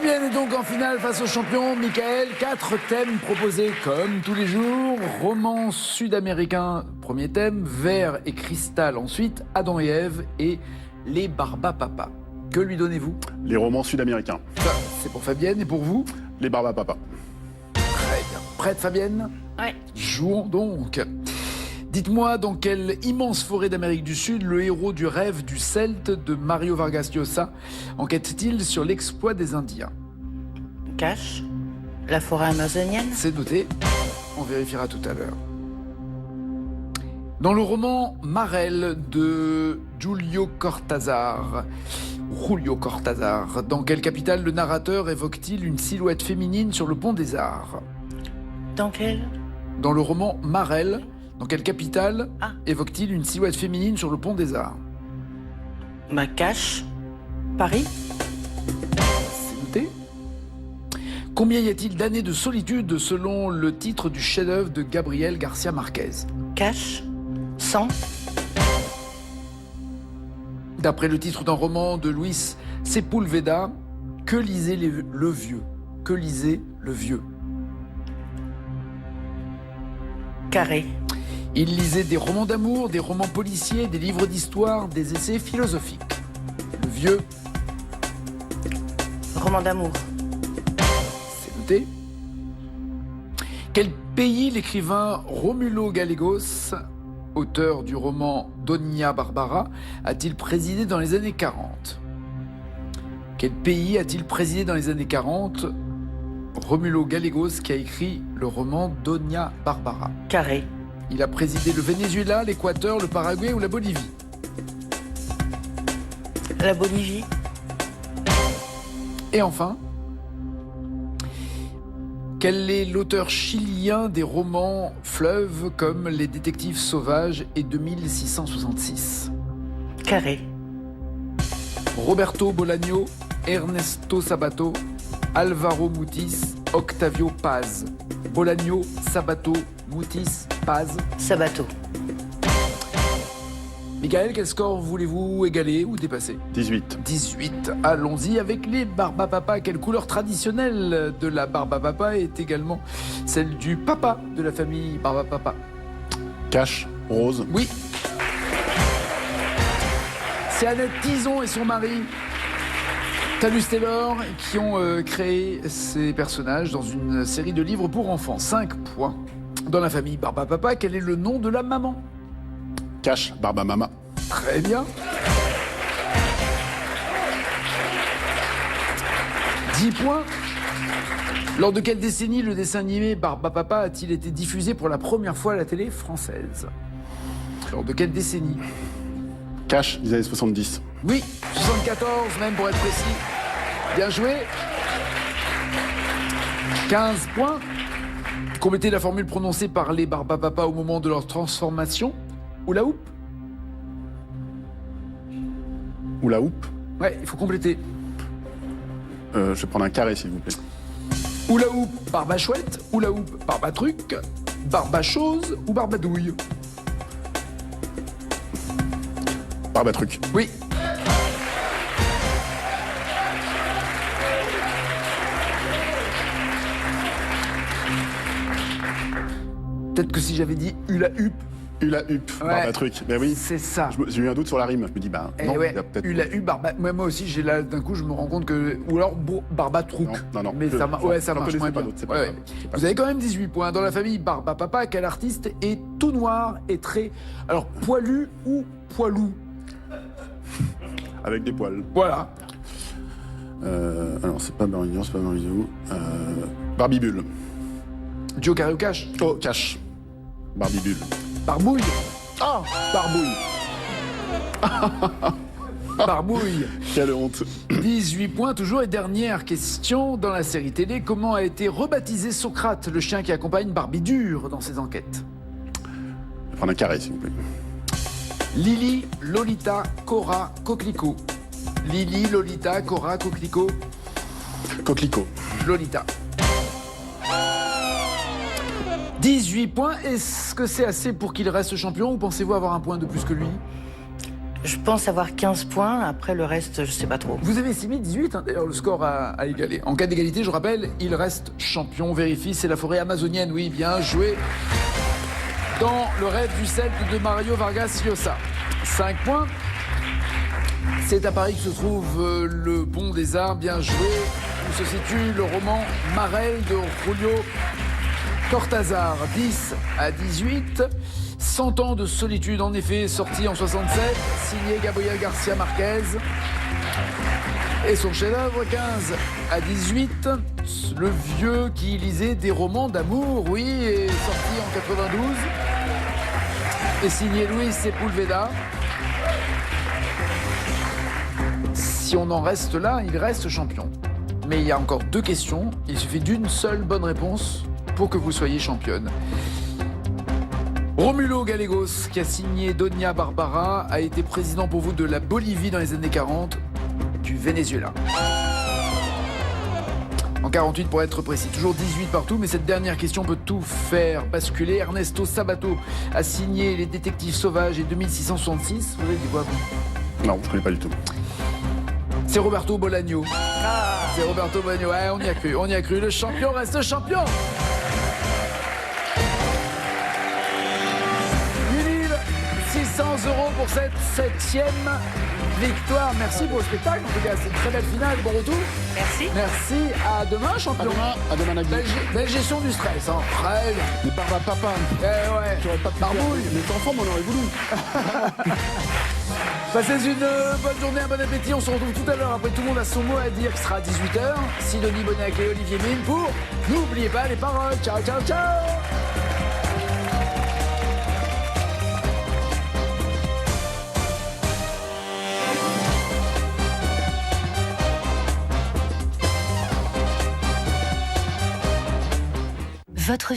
Fabienne est donc en finale face au champion Michael. 4 thèmes proposés comme tous les jours. Roman sud-américain, premier thème. Verre et cristal ensuite. Adam et Ève et les Barbapapas. Que lui donnez-vous? Les romans sud-américains. Ça, c'est pour Fabienne et pour vous? Les Barbapapas. Très bien. Prête Fabienne? Ouais. Jouons donc. Dites-moi dans quelle immense forêt d'Amérique du Sud le héros du rêve du Celte de Mario Vargas Llosa enquête-t-il sur l'exploit des Indiens? Cache. La forêt amazonienne. C'est noté. On vérifiera tout à l'heure. Dans le roman Marel de Julio Cortázar, dans quelle capitale le narrateur évoque-t-il une silhouette féminine sur le pont des Arts? Dans quel? Dans le roman Marel, dans quelle capitale Ah. évoque-t-il une silhouette féminine sur le pont des Arts? Cache. Paris. C'est noté. Combien y a-t-il d'années de solitude selon le titre du chef-d'œuvre de Gabriel Garcia Marquez? Cache. 100. D'après le titre d'un roman de Luis Sepúlveda, que lisait le vieux? Que lisait le vieux? Carré. Il lisait des romans d'amour, des romans policiers, des livres d'histoire, des essais philosophiques. Le vieux, Roman d'amour. c'est noté. Quel pays l'écrivain Romulo Gallegos, auteur du roman Doña Barbara, a-t-il présidé dans les années 40? Quel pays a-t-il présidé dans les années 40 Romulo Gallegos qui a écrit le roman Doña Barbara. Carré. Il a présidé le Venezuela, l'Équateur, le Paraguay ou la Bolivie? La Bolivie. Et enfin, quel est l'auteur chilien des romans fleuves comme Les Détectives Sauvages et 2666? Carré. Roberto Bolaño, Ernesto Sabato, Alvaro Mutis, Octavio Paz. Bolaño, Sabato, Mutis, Paz. Sabato. Michael, quel score voulez-vous égaler ou dépasser? 18. 18. Allons-y avec les Barbapapas. Quelle couleur traditionnelle de la Barbapapa est également celle du papa de la famille Barbapapa? Cache. Rose. Oui. C'est Annette Tison et son mari, Talus Taylor, qui ont créé ces personnages dans une série de livres pour enfants. 5 points. Dans la famille Barbapapa, quel est le nom de la maman? Cache. Barbamama. Très bien. 10 points. Lors de quelle décennie le dessin animé Barbapapa a-t-il été diffusé pour la première fois à la télé française? Lors de quelle décennie? Cache. Les années 70. Oui, 74 même pour être précis. Bien joué. 15 points. Complétez la formule prononcée par les Barbapapas au moment de leur transformation. Hula hoop. Ou la houppe. Ouais, il faut compléter. Je vais prendre un carré, s'il vous plaît. Hula hoop, barba chouette. Hula hoop, barba truc. Barba chose ou barbadouille? Barbatruc. Oui. Peut-être que si j'avais dit hula hoop, Hula hup. Ouais. Barbatruc. Ben oui. c'est ça. J'ai eu un doute sur la rime. Je me dis, bah Eh non, ouais, il y a peut-être. hula hoop, barba. Moi aussi, j'ai là d'un coup, je me rends compte que ou alors barba trouc. Non. Mais ça, ouais, ça j'en marche connaissais moins pas bien. d'autres, c'est pas Ouais, grave. ouais. C'est pas Vous avez quand même 18 points. Dans la famille Barbapapa, quel artiste est tout noir et très alors poilu ou poilou? Avec des poils. Voilà. Alors, c'est pas Barignon, c'est pas Marizou. Barbibule. Joe Carré au cash. Oh, cache. Barbibule. Barbouille. Ah, barbouille. Barbouille. Quelle honte. 18 points toujours. Et dernière question dans la série télé. Comment a été rebaptisé Socrate, le chien qui accompagne Barbidure dans ses enquêtes? Je vais prendre un carré, s'il vous plaît. Lily, Lolita, Cora, Coquelicot. Lily, Lolita, Cora, Coquelicot, Coquelicot. Lolita. 18 points. Est-ce que c'est assez pour qu'il reste champion ou pensez-vous avoir un point de plus que lui? Je pense avoir 15 points. Après, le reste, je sais pas trop. Vous avez estimé 18, hein, d'ailleurs, le score à égaler. En cas d'égalité, je rappelle, il reste champion. On vérifie, c'est la forêt amazonienne. Oui, bien joué. Dans le rêve du Celte de Mario Vargas Llosa. 5 points. C'est à Paris que se trouve le Pont des Arts. Bien joué. Où se situe le roman Marelle de Julio Cortázar. 10 à 18. 100 ans de solitude, en effet, sorti en 67, signé Gabriel Garcia Marquez. Et son chef-d'œuvre, 15 à 18, le vieux qui lisait des romans d'amour, oui, est sorti en 92. Et signé Luis Sepúlveda. Si on en reste là, il reste champion. Mais il y a encore 2 questions. Il suffit d'une seule bonne réponse pour que vous soyez championne. Romulo Gallegos, qui a signé Doña Barbara, a été président pour vous de la Bolivie dans les années 40, du Venezuela. En 48 pour être précis, toujours 18 partout, mais cette dernière question peut tout faire basculer. Ernesto Sabato a signé Les Détectives Sauvages et 2666. Vous avez dit quoi, vous? Non, je ne connais pas du tout. C'est Roberto Bolaño. C'est Roberto Bolaño. Ouais, on y a cru, on y a cru. Le champion reste champion. 600 € pour cette 7e victoire. Merci pour le spectacle. En tout cas, c'est une très belle finale. Bon retour. Merci. Merci. À demain, champion. À demain, Nagui. Belle gestion du stress. Hein. Très bien. Mais par papa, Ouais. tu n'aurais pas pu Barbouille. faire. Les enfants m'en auraient voulu. Passez une bonne journée, un bon appétit. On se retrouve tout à l'heure. Après, tout le monde a son mot à dire, qui sera à 18h. Sidonie Bonnac et Olivier Mine pour N'oubliez pas les paroles. Ciao, ciao, ciao. Votre